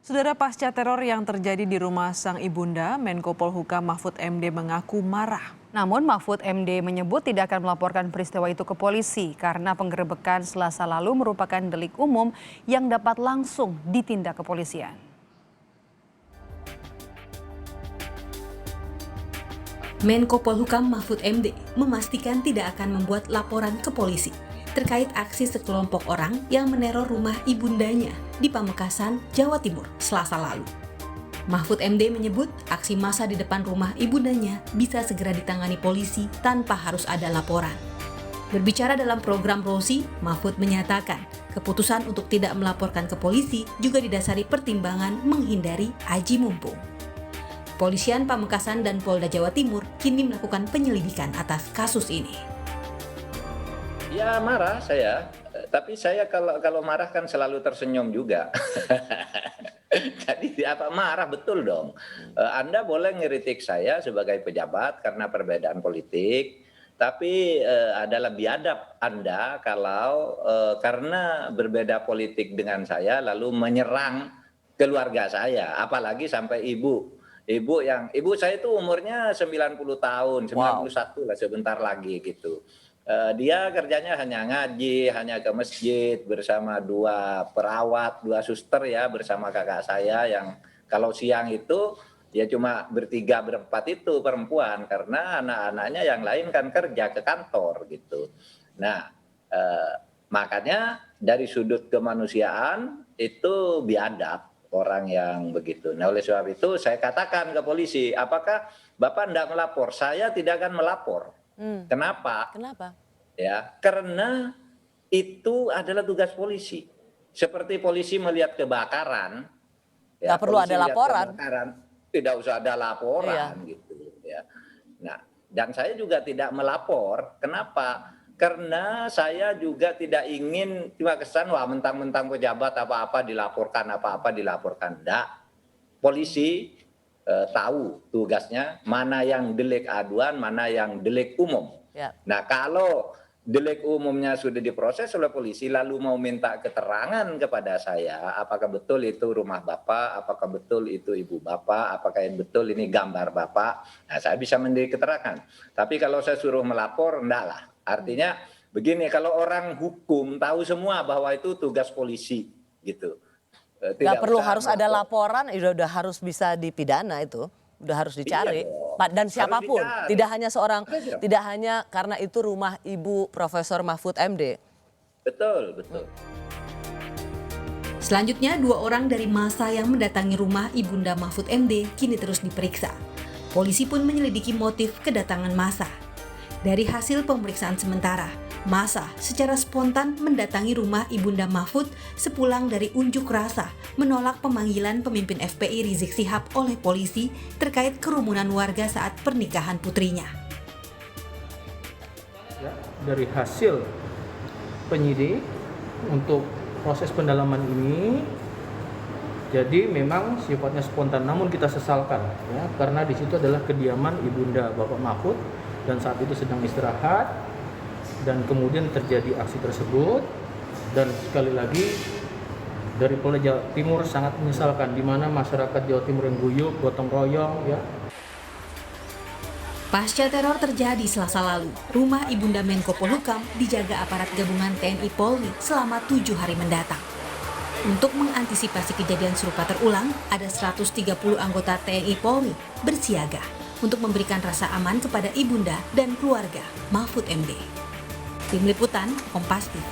Saudara, pasca teror yang terjadi di rumah sang ibunda, Menko Polhukam Mahfud MD mengaku marah. Namun Mahfud MD menyebut tidak akan melaporkan peristiwa itu ke polisi karena penggerebekan Selasa lalu merupakan delik umum yang dapat langsung ditindak kepolisian. Menko Polhukam Mahfud MD memastikan tidak akan membuat laporan ke polisi terkait aksi sekelompok orang yang meneror rumah ibundanya di Pamekasan, Jawa Timur, Selasa lalu. Mahfud MD menyebut aksi massa di depan rumah ibundanya bisa segera ditangani polisi tanpa harus ada laporan. Berbicara dalam program Rosi, Mahfud menyatakan keputusan untuk tidak melaporkan ke polisi juga didasari pertimbangan menghindari aji mumpung. Polisian Pamekasan dan Polda Jawa Timur kini melakukan penyelidikan atas kasus ini. Ya marah saya, tapi saya kalau marah kan selalu tersenyum juga. Jadi apa marah betul dong. Anda boleh ngeritik saya sebagai pejabat karena perbedaan politik, tapi adalah biadab Anda kalau karena berbeda politik dengan saya lalu menyerang keluarga saya, apalagi sampai ibu. Ibu saya itu umurnya 90 tahun, 91 lah sebentar lagi gitu. Dia kerjanya hanya ngaji, hanya ke masjid bersama dua perawat, dua suster ya bersama kakak saya yang kalau siang itu ya cuma bertiga berempat itu perempuan karena anak-anaknya yang lain kan kerja ke kantor gitu. Nah makanya dari sudut kemanusiaan itu biadab orang yang begitu. Nah oleh sebab itu saya katakan ke polisi, apakah Bapak tidak melapor? Saya tidak akan melapor. Kenapa? Ya, karena itu adalah tugas polisi. Seperti polisi melihat kebakaran, ya, perlu ada laporan. Tidak usah ada laporan gitu ya. Nah, dan saya juga tidak melapor. Kenapa? Karena saya juga tidak ingin cuma kesan wah mentang-mentang pejabat apa-apa dilaporkan. Enggak. Polisi tahu tugasnya mana yang delik aduan, mana yang delik umum. Ya. Nah, kalau delik umumnya sudah diproses oleh polisi lalu mau minta keterangan kepada saya apakah betul itu rumah Bapak, apakah betul itu ibu Bapak, apakah yang betul ini gambar Bapak, nah saya bisa memberi keterangan. Tapi kalau saya suruh melapor, enggak lah. Artinya begini, kalau orang hukum tahu semua bahwa itu tugas polisi gitu. Tidak perlu harus ada laporan, udah harus bisa dipidana itu, udah harus dicari. Dan siapapun, tidak hanya karena itu rumah ibu Profesor Mahfud MD. Betul. Selanjutnya, 2 orang dari massa yang mendatangi rumah ibunda Mahfud MD kini terus diperiksa. Polisi pun menyelidiki motif kedatangan massa. Dari hasil pemeriksaan sementara, massa secara spontan mendatangi rumah ibunda Mahfud sepulang dari unjuk rasa menolak pemanggilan pemimpin FPI Rizik Syihab oleh polisi terkait kerumunan warga saat pernikahan putrinya. Ya, dari hasil penyidik untuk proses pendalaman ini, jadi memang sifatnya spontan, namun kita sesalkan ya karena di situ adalah kediaman ibunda Bapak Mahfud dan saat itu sedang istirahat dan kemudian terjadi aksi tersebut. Dan sekali lagi dari Polda Jawa Timur sangat menyesalkan di mana masyarakat Jawa Timur yang guyup, gotong royong ya. Pasca teror terjadi Selasa lalu, rumah ibunda Menko Polhukam dijaga aparat gabungan TNI Polri selama 7 hari mendatang. Untuk mengantisipasi kejadian serupa terulang, ada 130 anggota TNI Polri bersiaga untuk memberikan rasa aman kepada ibunda dan keluarga Mahfud MD. Tim Liputan, Kompas TV.